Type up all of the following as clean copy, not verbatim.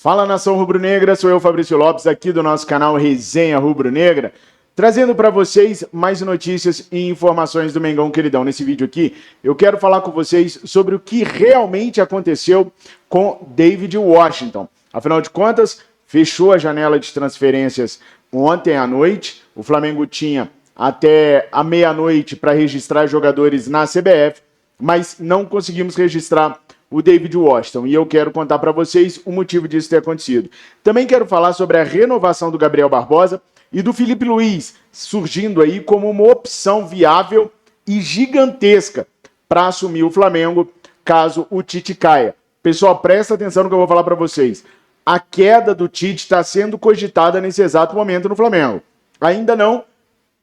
Fala, nação rubro-negra, sou eu, Fabrício Lopes, aqui do nosso canal Resenha Rubro-Negra, trazendo para vocês mais notícias e informações do Mengão Queridão. Nesse vídeo aqui, eu quero falar com vocês sobre o que realmente aconteceu com David Washington. Afinal de contas, fechou a janela de transferências ontem à noite, o Flamengo tinha até a meia-noite para registrar jogadores na CBF, mas não conseguimos registrar o David Washington, e eu quero contar para vocês o motivo disso ter acontecido. Também quero falar sobre a renovação do Gabriel Barbosa e do Felipe Luiz, surgindo aí como uma opção viável e gigantesca para assumir o Flamengo, caso o Tite caia. Pessoal, presta atenção no que eu vou falar para vocês. A queda do Tite está sendo cogitada nesse exato momento no Flamengo. Ainda não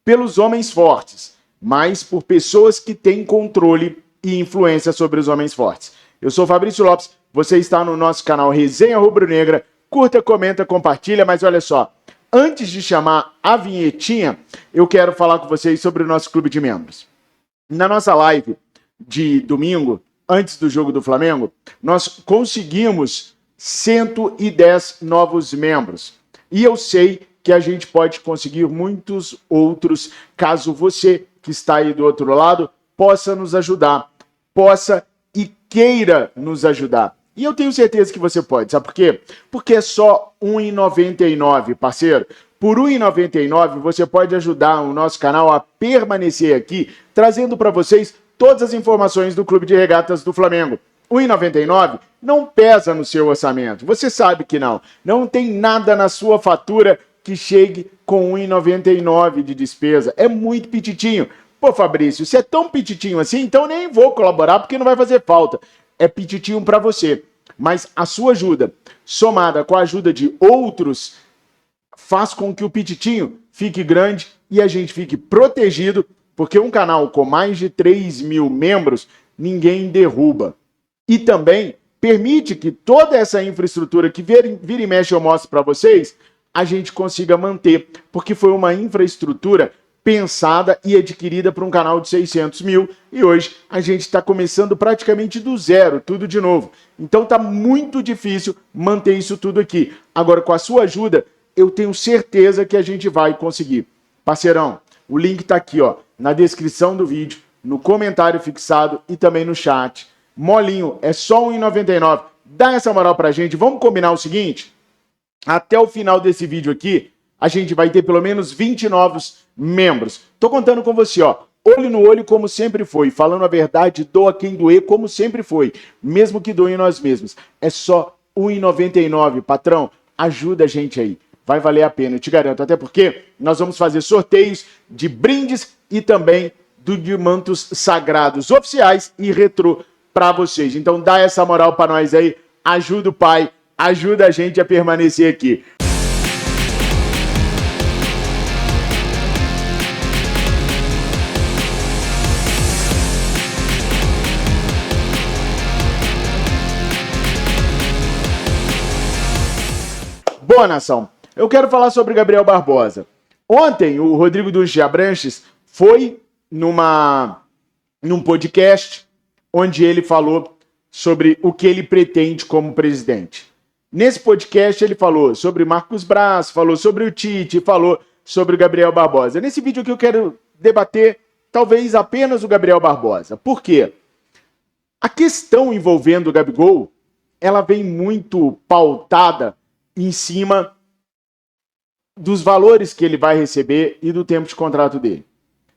pelos homens fortes, mas por pessoas que têm controle e influência sobre os homens fortes. Eu sou Fabrício Lopes, você está no nosso canal Resenha Rubro-Negra. Curta, comenta, compartilha, mas olha só, antes de chamar a vinhetinha, eu quero falar com vocês sobre o nosso clube de membros. Na nossa live de domingo, antes do jogo do Flamengo, nós conseguimos 110 novos membros. E eu sei que a gente pode conseguir muitos outros, caso você que está aí do outro lado possa nos ajudar, possa e queira nos ajudar. E eu tenho certeza que você pode. Sabe por quê? Porque é só R$ 1,99, parceiro. Por R$ 1,99 você pode ajudar o nosso canal a permanecer aqui, trazendo para vocês todas as informações do Clube de Regatas do Flamengo. R$ 1,99 não pesa no seu orçamento. Você sabe que não. Não tem nada na sua fatura que chegue com R$ 1,99 de despesa. É muito pititinho. Pô, Fabrício, se é tão pititinho assim, então nem vou colaborar porque não vai fazer falta. É pititinho para você. Mas a sua ajuda, somada com a ajuda de outros, faz com que o pititinho fique grande e a gente fique protegido, porque um canal com mais de 3 mil membros, ninguém derruba. E também permite que toda essa infraestrutura que vira e mexe eu mostro para vocês, a gente consiga manter, porque foi uma infraestrutura pensada e adquirida por um canal de 600 mil, e hoje a gente está começando praticamente do zero, tudo de novo. Então tá muito difícil manter isso tudo aqui. Agora, com a sua ajuda, eu tenho certeza que a gente vai conseguir. Parceirão, o link tá aqui, ó, na descrição do vídeo, no comentário fixado e também no chat. Molinho, é só R$ 1,99. Dá essa moral pra gente. Vamos combinar o seguinte? Até o final desse vídeo aqui, a gente vai ter pelo menos 20 novos membros. Tô contando com você, ó. Olho no olho, como sempre foi. Falando a verdade, doa quem doer, como sempre foi. Mesmo que doem nós mesmos. É só R$ 1,99, patrão. Ajuda a gente aí. Vai valer a pena, eu te garanto. Até porque nós vamos fazer sorteios de brindes e também de mantos sagrados oficiais e retrô para vocês. Então dá essa moral para nós aí. Ajuda o pai. Ajuda a gente a permanecer aqui. Boa, nação. Eu quero falar sobre Gabriel Barbosa. Ontem, o Rodrigo dos Abranches foi num podcast onde ele falou sobre o que ele pretende como presidente. Nesse podcast, ele falou sobre Marcos Braz, falou sobre o Tite, falou sobre o Gabriel Barbosa. Nesse vídeo aqui eu quero debater talvez apenas o Gabriel Barbosa. Por quê? A questão envolvendo o Gabigol, ela vem muito pautada em cima dos valores que ele vai receber e do tempo de contrato dele.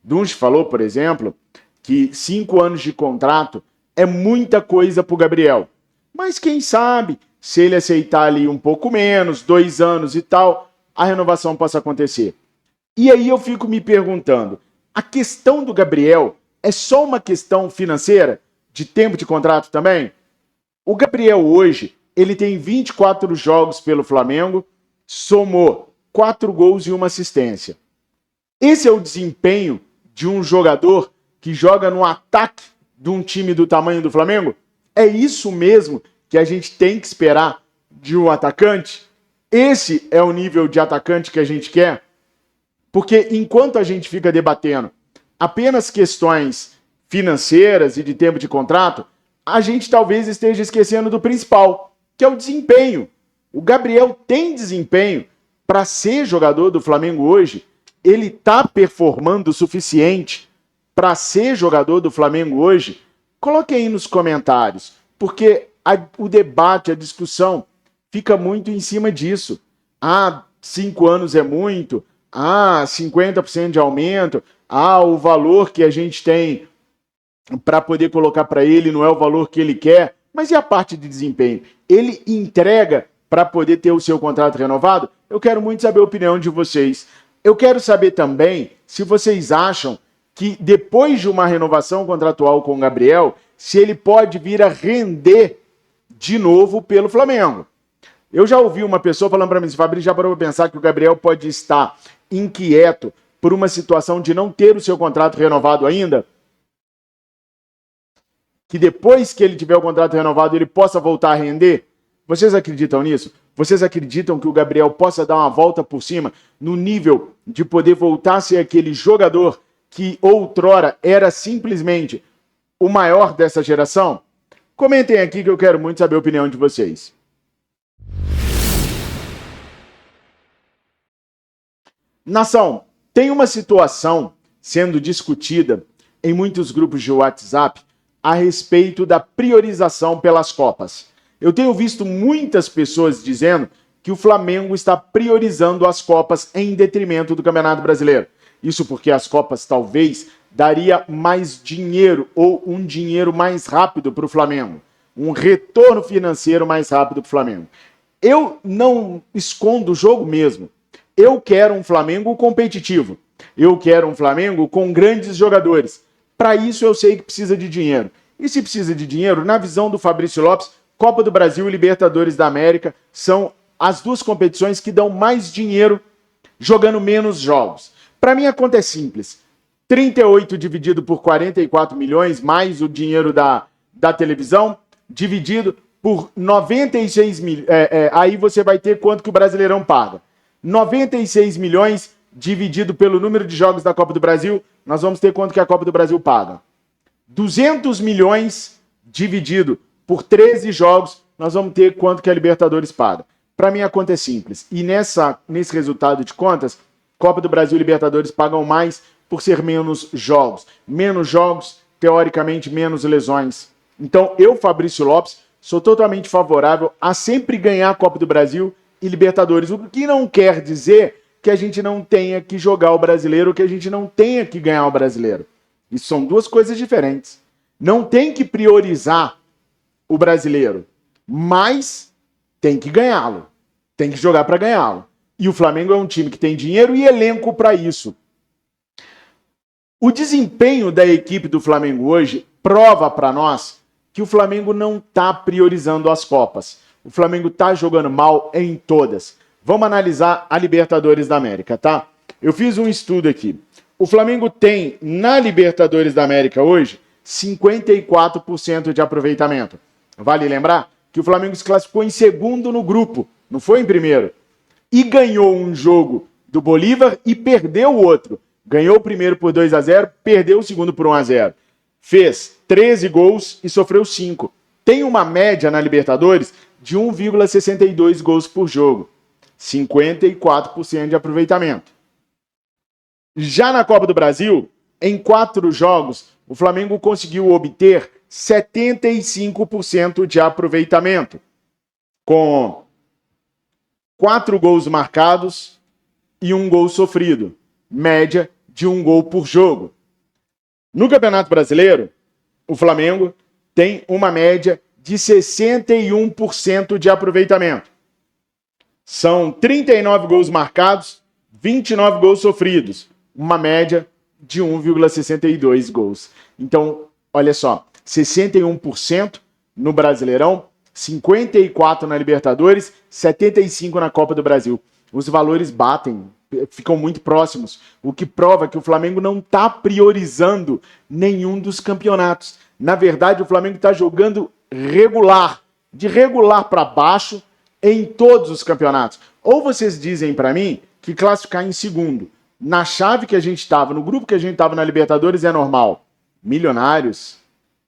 Dunche falou, por exemplo, que 5 anos de contrato é muita coisa para o Gabriel. Mas quem sabe, se ele aceitar ali um pouco menos, 2 anos e tal, a renovação possa acontecer. E aí eu fico me perguntando, a questão do Gabriel é só uma questão financeira, de tempo de contrato também? O Gabriel hoje, ele tem 24 jogos pelo Flamengo, somou 4 gols e 1 assistência. Esse é o desempenho de um jogador que joga no ataque de um time do tamanho do Flamengo? É isso mesmo que a gente tem que esperar de um atacante? Esse é o nível de atacante que a gente quer? Porque enquanto a gente fica debatendo apenas questões financeiras e de tempo de contrato, a gente talvez esteja esquecendo do principal, que é o desempenho. O Gabriel tem desempenho para ser jogador do Flamengo hoje? Ele está performando o suficiente para ser jogador do Flamengo hoje? Coloque aí nos comentários, porque o debate, a discussão fica muito em cima disso. 5 anos é muito, 50% de aumento, o valor que a gente tem para poder colocar para ele não é o valor que ele quer, mas e a parte de desempenho? Ele entrega para poder ter o seu contrato renovado? Eu quero muito saber a opinião de vocês. Eu quero saber também se vocês acham que depois de uma renovação contratual com o Gabriel, se ele pode vir a render de novo pelo Flamengo. Eu já ouvi uma pessoa falando para mim, Fabrício, já parou para pensar que o Gabriel pode estar inquieto por uma situação de não ter o seu contrato renovado ainda? Que depois que ele tiver o contrato renovado, ele possa voltar a render? Vocês acreditam nisso? Vocês acreditam que o Gabriel possa dar uma volta por cima no nível de poder voltar a ser aquele jogador que outrora era simplesmente o maior dessa geração? Comentem aqui que eu quero muito saber a opinião de vocês. Nação, tem uma situação sendo discutida em muitos grupos de WhatsApp a respeito da priorização pelas Copas. Eu tenho visto muitas pessoas dizendo que o Flamengo está priorizando as Copas em detrimento do Campeonato Brasileiro. Isso porque as Copas talvez daria mais dinheiro ou um dinheiro mais rápido para o Flamengo. Um retorno financeiro mais rápido para o Flamengo. Eu não escondo o jogo mesmo. Eu quero um Flamengo competitivo. Eu quero um Flamengo com grandes jogadores. Para isso eu sei que precisa de dinheiro. E se precisa de dinheiro, na visão do Fabrício Lopes, Copa do Brasil e Libertadores da América são as duas competições que dão mais dinheiro jogando menos jogos. Para mim a conta é simples. 38 dividido por 44 milhões, mais o dinheiro da televisão, dividido por 96 milhões. Aí você vai ter quanto que o Brasileirão paga. 96 milhões dividido pelo número de jogos da Copa do Brasil, nós vamos ter quanto que a Copa do Brasil paga. 200 milhões dividido por 13 jogos, nós vamos ter quanto que a Libertadores paga. Para mim a conta é simples. E nesse resultado de contas, Copa do Brasil e Libertadores pagam mais por ser menos jogos. Menos jogos, teoricamente, menos lesões. Então eu, Fabrício Lopes, sou totalmente favorável a sempre ganhar a Copa do Brasil e Libertadores. O que não quer dizer que a gente não tenha que jogar o brasileiro, que a gente não tenha que ganhar o brasileiro. Isso são duas coisas diferentes. Não tem que priorizar o brasileiro, mas tem que ganhá-lo. Tem que jogar para ganhá-lo. E o Flamengo é um time que tem dinheiro e elenco para isso. O desempenho da equipe do Flamengo hoje prova para nós que o Flamengo não está priorizando as Copas. O Flamengo está jogando mal em todas. Vamos analisar a Libertadores da América, tá? Eu fiz um estudo aqui. O Flamengo tem, na Libertadores da América hoje, 54% de aproveitamento. Vale lembrar que o Flamengo se classificou em segundo no grupo, não foi em primeiro. E ganhou um jogo do Bolívar e perdeu o outro. Ganhou o primeiro por 2-0, perdeu o segundo por 1-0. Fez 13 gols e sofreu 5. Tem uma média na Libertadores de 1,62 gols por jogo. 54% de aproveitamento. Já na Copa do Brasil, em 4 jogos, o Flamengo conseguiu obter 75% de aproveitamento, com 4 gols marcados e 1 gol sofrido, média de 1 gol por jogo. No Campeonato Brasileiro, o Flamengo tem uma média de 61% de aproveitamento. São 39 gols marcados, 29 gols sofridos, uma média de 1,62 gols. Então, olha só, 61% no Brasileirão, 54% na Libertadores, 75% na Copa do Brasil. Os valores batem, ficam muito próximos, o que prova que o Flamengo não está priorizando nenhum dos campeonatos. Na verdade, o Flamengo está jogando regular, de regular para baixo, em todos os campeonatos. Ou vocês dizem para mim que classificar em segundo, na chave que a gente estava, no grupo que a gente estava na Libertadores, é normal. Milionários,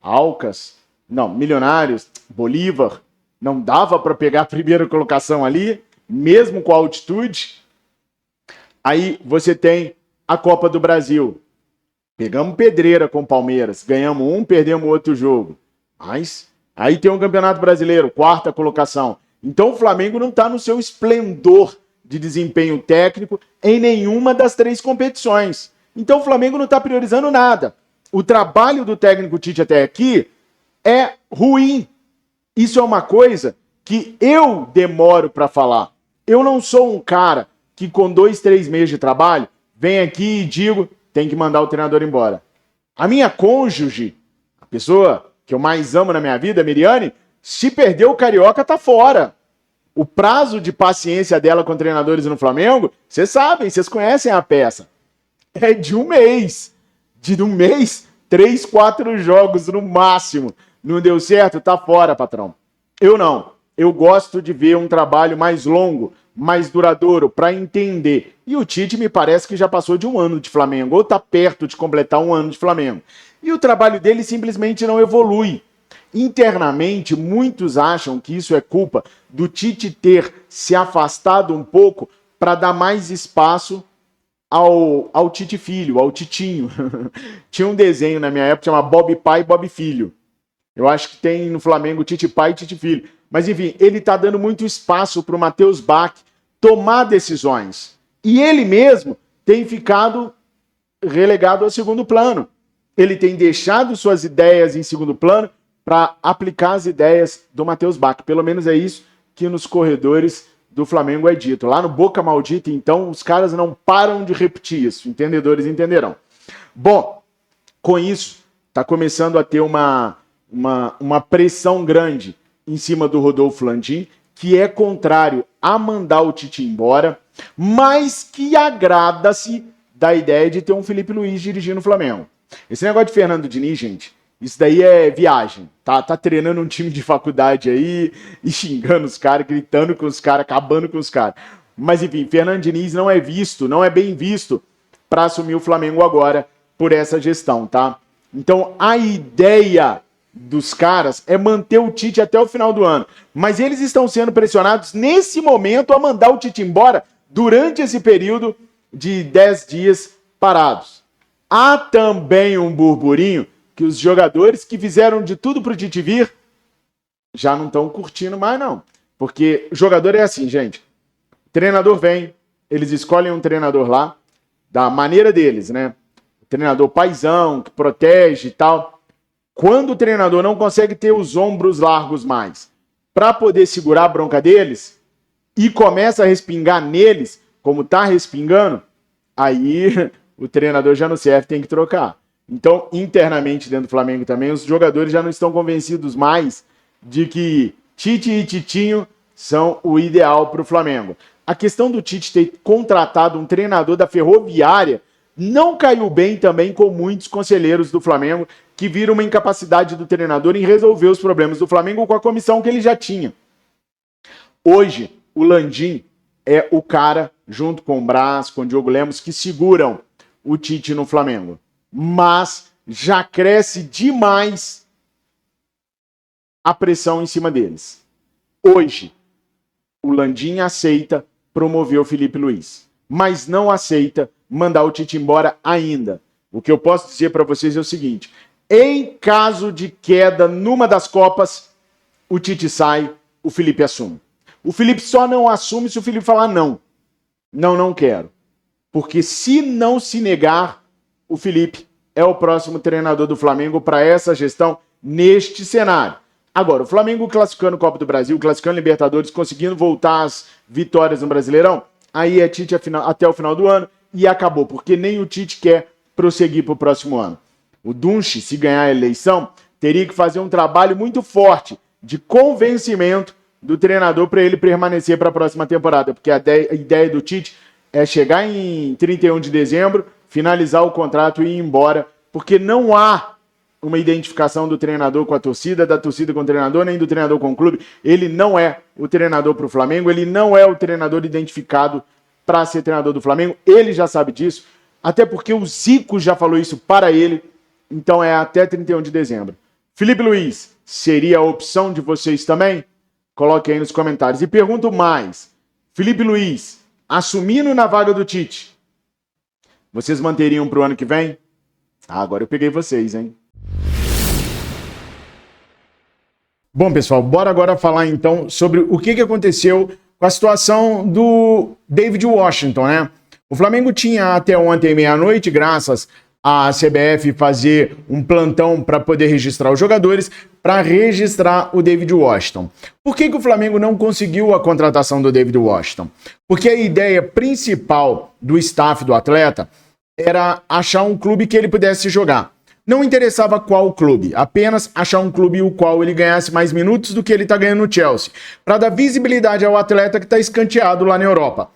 Alcas, não, Milionários, Bolívar, não dava para pegar a primeira colocação ali, mesmo com a altitude. Aí você tem a Copa do Brasil. Pegamos pedreira com o Palmeiras, ganhamos um, perdemos outro jogo. Mas aí tem um Campeonato Brasileiro, quarta colocação. Então o Flamengo não está no seu esplendor de desempenho técnico em nenhuma das 3 competições. Então o Flamengo não está priorizando nada. O trabalho do técnico Tite até aqui é ruim. Isso é uma coisa que eu demoro para falar. Eu não sou um cara que com 2, 3 meses de trabalho vem aqui e digo, tem que mandar o treinador embora. A minha cônjuge, a pessoa que eu mais amo na minha vida, Miriane, se perdeu o Carioca, tá fora. O prazo de paciência dela com treinadores no Flamengo, vocês sabem, vocês conhecem a peça. É de um mês. De um mês, 3, 4 jogos no máximo. Não deu certo? Tá fora, patrão. Eu não. Eu gosto de ver um trabalho mais longo, mais duradouro, para entender. E o Tite me parece que já passou de 1 ano de Flamengo, ou está perto de completar 1 ano de Flamengo. E o trabalho dele simplesmente não evolui. Internamente, muitos acham que isso é culpa do Tite ter se afastado um pouco para dar mais espaço ao Tite Filho, ao Titinho. Tinha um desenho na minha época chamado Bob Pai e Bob Filho. Eu acho que tem no Flamengo Tite Pai e Tite Filho. Mas enfim, ele está dando muito espaço para o Matheus Bach tomar decisões. E ele mesmo tem ficado relegado ao segundo plano. Ele tem deixado suas ideias em segundo plano para aplicar as ideias do Matheus Bach. Pelo menos é isso que nos corredores do Flamengo é dito. Lá no Boca Maldita, então, os caras não param de repetir isso. Entendedores entenderão. Bom, com isso, está começando a ter uma pressão grande em cima do Rodolfo Landim, que é contrário a mandar o Tite embora, mas que agrada-se da ideia de ter um Felipe Luiz dirigindo o Flamengo. Esse negócio de Fernando Diniz, gente, isso daí é viagem, tá? Tá treinando um time de faculdade aí e xingando os caras, gritando com os caras, acabando com os caras. Mas enfim, Fernando Diniz não é visto, não é bem visto para assumir o Flamengo agora por essa gestão, tá? Então a ideia dos caras é manter o Tite até o final do ano. Mas eles estão sendo pressionados nesse momento a mandar o Tite embora durante esse período de 10 dias parados. Há também um burburinho que os jogadores que fizeram de tudo pro Tite vir já não estão curtindo mais, não. Porque jogador é assim, gente. O treinador vem, eles escolhem um treinador lá, da maneira deles, né? O treinador paizão, que protege e tal. Quando o treinador não consegue ter os ombros largos mais para poder segurar a bronca deles e começa a respingar neles, como tá respingando, aí o treinador já não serve, tem que trocar. Então, internamente dentro do Flamengo também, os jogadores já não estão convencidos mais de que Tite e Titinho são o ideal para o Flamengo. A questão do Tite ter contratado um treinador da Ferroviária não caiu bem também com muitos conselheiros do Flamengo que viram uma incapacidade do treinador em resolver os problemas do Flamengo com a comissão que ele já tinha. Hoje, o Landim é o cara, junto com o Braz, com o Diogo Lemos, que seguram o Tite no Flamengo. Mas já cresce demais a pressão em cima deles. Hoje, o Landim aceita promover o Felipe Luiz, mas não aceita mandar o Tite embora ainda. O que eu posso dizer para vocês é o seguinte: em caso de queda numa das Copas, o Tite sai, o Felipe assume. O Felipe só não assume se o Felipe falar não. Não quero. Porque se não se negar, o Felipe é o próximo treinador do Flamengo para essa gestão neste cenário. Agora, o Flamengo classificando Copa do Brasil, classificando Libertadores, conseguindo voltar às vitórias no Brasileirão, aí é Tite até o final do ano e acabou, porque nem o Tite quer prosseguir para o próximo ano. O Dunche, se ganhar a eleição, teria que fazer um trabalho muito forte de convencimento do treinador para ele permanecer para a próxima temporada, porque a ideia do Tite é chegar em 31 de dezembro, finalizar o contrato e ir embora, porque não há uma identificação do treinador com a torcida, da torcida com o treinador, nem do treinador com o clube. Ele não é o treinador para o Flamengo, ele não é o treinador identificado para ser treinador do Flamengo, ele já sabe disso, até porque o Zico já falou isso para ele, então é até 31 de dezembro. Felipe Luiz, seria a opção de vocês também? Coloque aí nos comentários. E pergunto mais, Felipe Luiz, assumindo na vaga do Tite, vocês manteriam para o ano que vem? Ah, agora eu peguei vocês, hein? Bom, pessoal, bora agora falar então sobre o que aconteceu com a situação do David Washington, né? O Flamengo tinha até ontem meia-noite, graças à CBF fazer um plantão para poder registrar os jogadores, para registrar o David Washington. Por que o Flamengo não conseguiu a contratação do David Washington? Porque a ideia principal do staff do atleta era achar um clube que ele pudesse jogar. Não interessava qual clube, apenas achar um clube o qual ele ganhasse mais minutos do que ele está ganhando no Chelsea, para dar visibilidade ao atleta que está escanteado lá na Europa.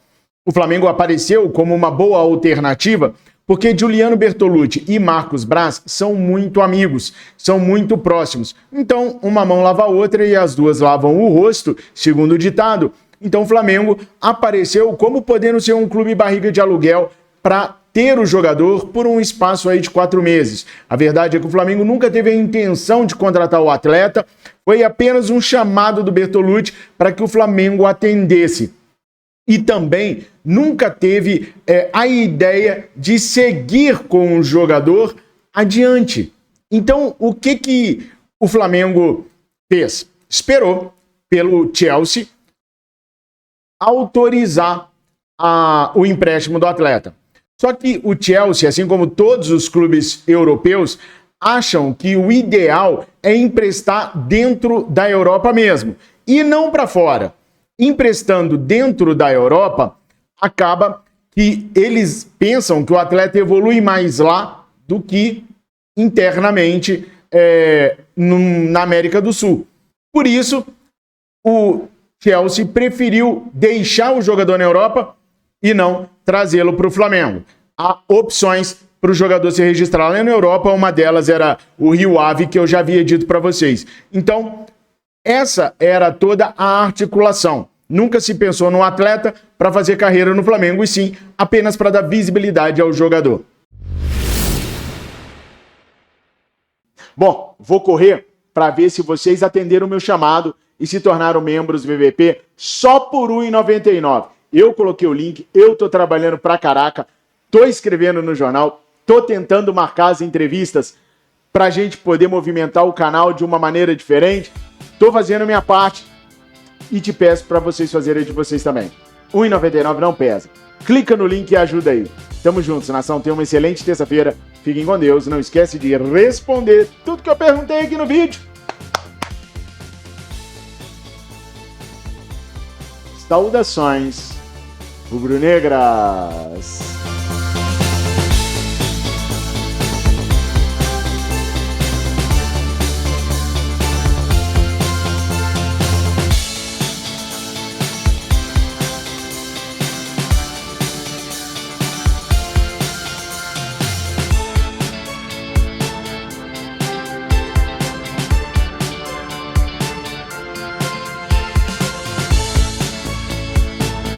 O Flamengo apareceu como uma boa alternativa porque Giuliano Bertolucci e Marcos Braz são muito amigos, são muito próximos. Então, uma mão lava a outra e as duas lavam o rosto, segundo o ditado. Então, o Flamengo apareceu como podendo ser um clube barriga de aluguel para ter o jogador por um espaço aí de 4 meses. A verdade é que o Flamengo nunca teve a intenção de contratar o atleta, foi apenas um chamado do Bertolucci para que o Flamengo atendesse. E também nunca teve a ideia de seguir com o jogador adiante. Então, o que o Flamengo fez? Esperou pelo Chelsea autorizar o empréstimo do atleta. Só que o Chelsea, assim como todos os clubes europeus, acham que o ideal é emprestar dentro da Europa mesmo e não para fora. Emprestando dentro da Europa, acaba que eles pensam que o atleta evolui mais lá do que internamente na América do Sul. Por isso, o Chelsea preferiu deixar o jogador na Europa e não trazê-lo para o Flamengo. Há opções para o jogador se registrar lá na Europa, uma delas era o Rio Ave, que eu já havia dito para vocês. Então, essa era toda a articulação. Nunca se pensou num atleta para fazer carreira no Flamengo, e sim apenas para dar visibilidade ao jogador. Bom, vou correr para ver se vocês atenderam o meu chamado e se tornaram membros do VVP só por R$ 1,99. Eu coloquei o link, eu tô trabalhando pra caraca, tô escrevendo no jornal, tô tentando marcar as entrevistas pra gente poder movimentar o canal de uma maneira diferente. Tô fazendo a minha parte e te peço para vocês fazerem de vocês também. R$ 1,99 não pesa. Clica no link e ajuda aí. Tamo juntos, nação. Tenha uma excelente terça-feira. Fiquem com Deus. Não esquece de responder tudo que eu perguntei aqui no vídeo. Saudações rubro-negras.